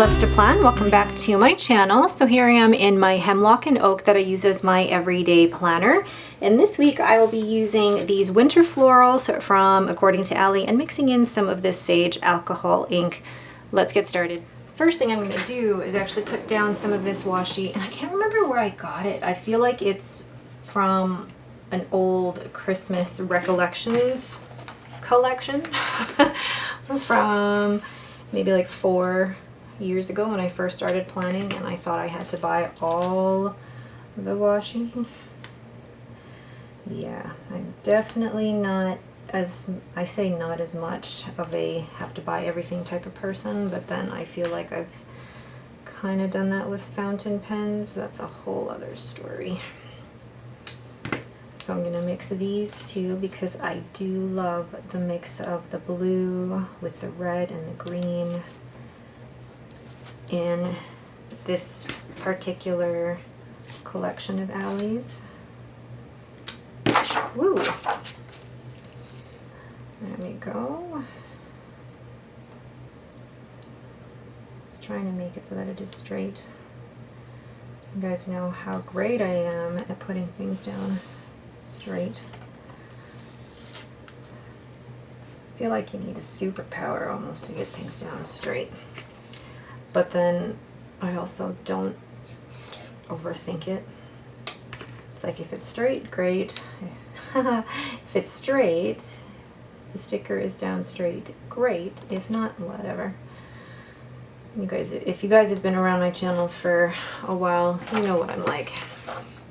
loves to plan. Welcome back to my channel. So here I am in my hemlock and oak that I use as my everyday planner. And this week I will be using these winter florals from According to Allie and mixing in some of this sage alcohol ink. Let's get started. First thing I'm going to do is actually put down some of this washi, and I can't remember where I got it. I feel like it's from an old Christmas recollections collection from maybe like 4 years ago when I first started planning, and I thought I had to buy all the washi. Yeah, I'm definitely not as, I say not as much of a have to buy everything type of person, but then I feel like I've kind of done that with fountain pens. That's a whole other story. So I'm going to mix these two because I do love the mix of the blue with the red and the green in this particular collection of Allie's. Woo! There we go. Just trying to make it so that it is straight. You guys know how great I am at putting things down straight. I feel like you need a superpower almost to get things down straight. But then I also don't overthink it. It's like if it's straight, great. If it's straight, the sticker is down straight, great. If not, whatever. You guys, if you guys have been around my channel for a while, you know what I'm like.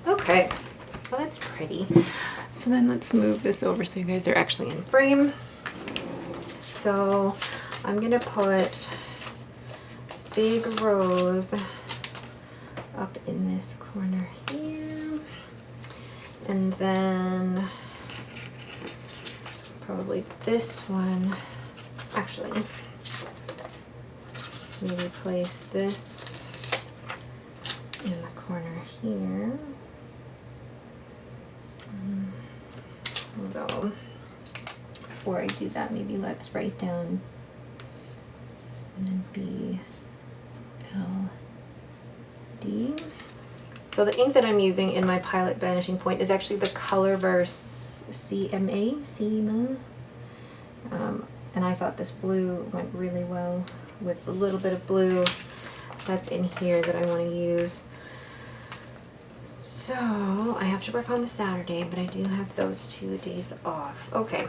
Okay, well that's pretty. So then let's move this over so you guys are actually in frame. So I'm gonna put this big rose up in this corner here, and then probably this one, actually, maybe place this in the corner here. Although, before I do that, maybe let's write down BLD. So the ink that I'm using in my Pilot Vanishing Point is actually the Colorverse CMA. And I thought this blue went really well with the little bit of blue that's in here that I want to use. So I have to work on the Saturday, but I do have those 2 days off. Okay,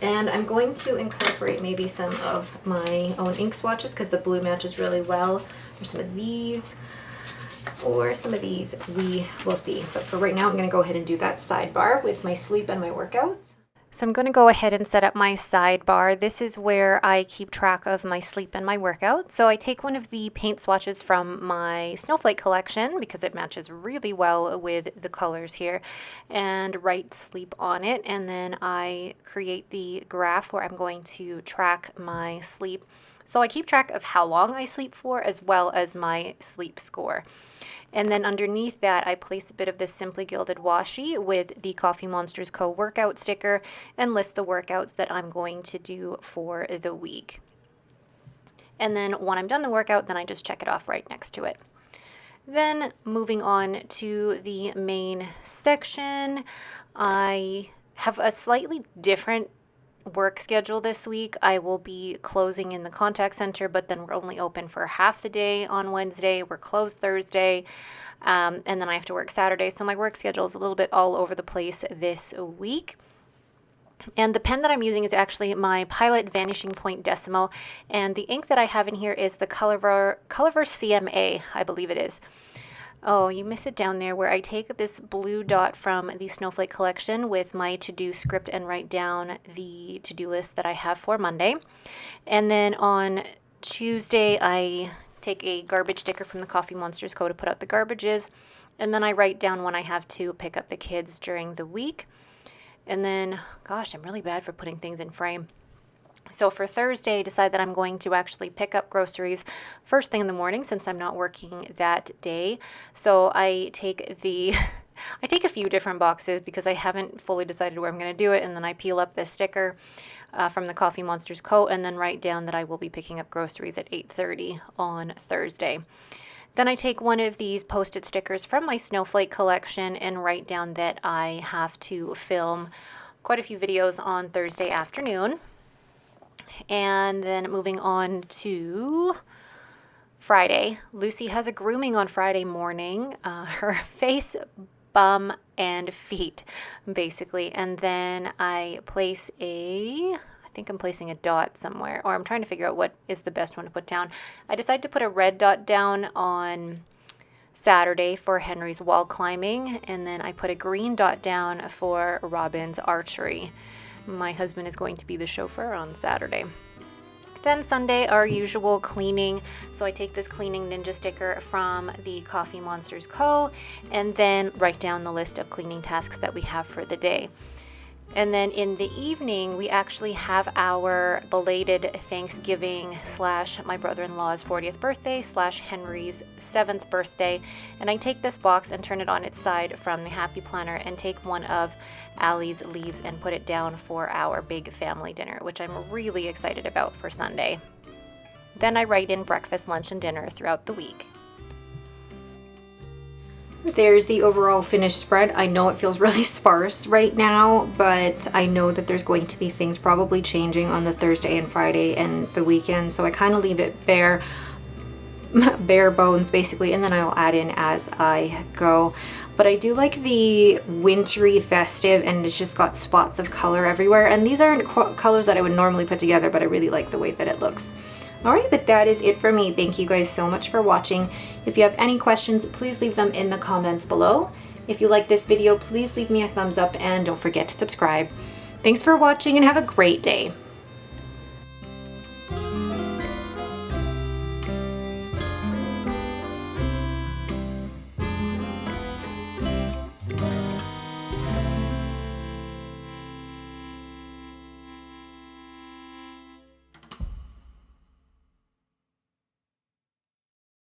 and I'm going to incorporate maybe some of my own ink swatches because the blue matches really well, or some of these, or some of these, we will see. But for right now, I'm going to go ahead and do that sidebar with my sleep and my workouts. So I'm going to go ahead and set up my sidebar. This is where I keep track of my sleep and my workout. So I take one of the paint swatches from my Snowflake collection because it matches really well with the colors here, and write sleep on it. And then I create the graph where I'm going to track my sleep. So I keep track of how long I sleep for as well as my sleep score. And then underneath that, I place a bit of this Simply Gilded washi with the Coffee Monsters Co. workout sticker and list the workouts that I'm going to do for the week. And then when I'm done the workout, then I just check it off right next to it. Then moving on to the main section, I have a slightly different work schedule this week. I will be closing in the contact center, but then we're only open for half the day on Wednesday. We're closed Thursday, and then I have to work Saturday. So my work schedule is a little bit all over the place this week. And the pen that I'm using is actually my Pilot Vanishing Point Decimo, and the ink that I have in here is the Colorverse CMA, I believe it is. Oh, you miss it down there where I take this blue dot from the Snowflake collection with my to-do script and write down the to-do list that I have for Monday. And then on Tuesday, I take a garbage sticker from the Coffee Monsters Co. to put out the garbages. And then I write down when I have to pick up the kids during the week. And then, gosh, I'm really bad for putting things in frame. So for Thursday, I decide that I'm going to actually pick up groceries first thing in the morning since I'm not working that day. So I take a few different boxes because I haven't fully decided where I'm going to do it, and then I peel up this sticker. from the Coffee Monsters Co., and then write down that I will be picking up groceries at 8:30 on Thursday. Then I take one of these Post-it stickers from my Snowflake collection and write down that I have to film quite a few videos on Thursday afternoon. And then moving on to Friday, Lucy has a grooming on Friday morning, her face, bum, and feet, basically. And then I think I'm placing a dot somewhere, or I'm trying to figure out what is the best one to put down. I decided to put a red dot down on Saturday for Henry's wall climbing, and then I put a green dot down for Robin's archery. My husband is going to be the chauffeur on Saturday. Then Sunday, our usual cleaning. So I take this cleaning ninja sticker from the Coffee Monsters Co. and then write down the list of cleaning tasks that we have for the day. And then in the evening, we actually have our belated Thanksgiving / my brother-in-law's 40th birthday / Henry's 7th birthday. And I take this box and turn it on its side from the Happy Planner and take one of Allie's leaves and put it down for our big family dinner, which I'm really excited about for Sunday. Then I write in breakfast, lunch, and dinner throughout the week. There's the overall finished spread. I know it feels really sparse right now, but I know that there's going to be things probably changing on the Thursday and Friday and the weekend, so I kind of leave it bare bones basically, and then I'll add in as I go. But I do like the wintry festive, and it's just got spots of color everywhere, and these aren't colors that I would normally put together, but I really like the way that it looks. Alright, but that is it for me. Thank you guys so much for watching. If you have any questions, please leave them in the comments below. If you like this video, please leave me a thumbs up and don't forget to subscribe. Thanks for watching and have a great day.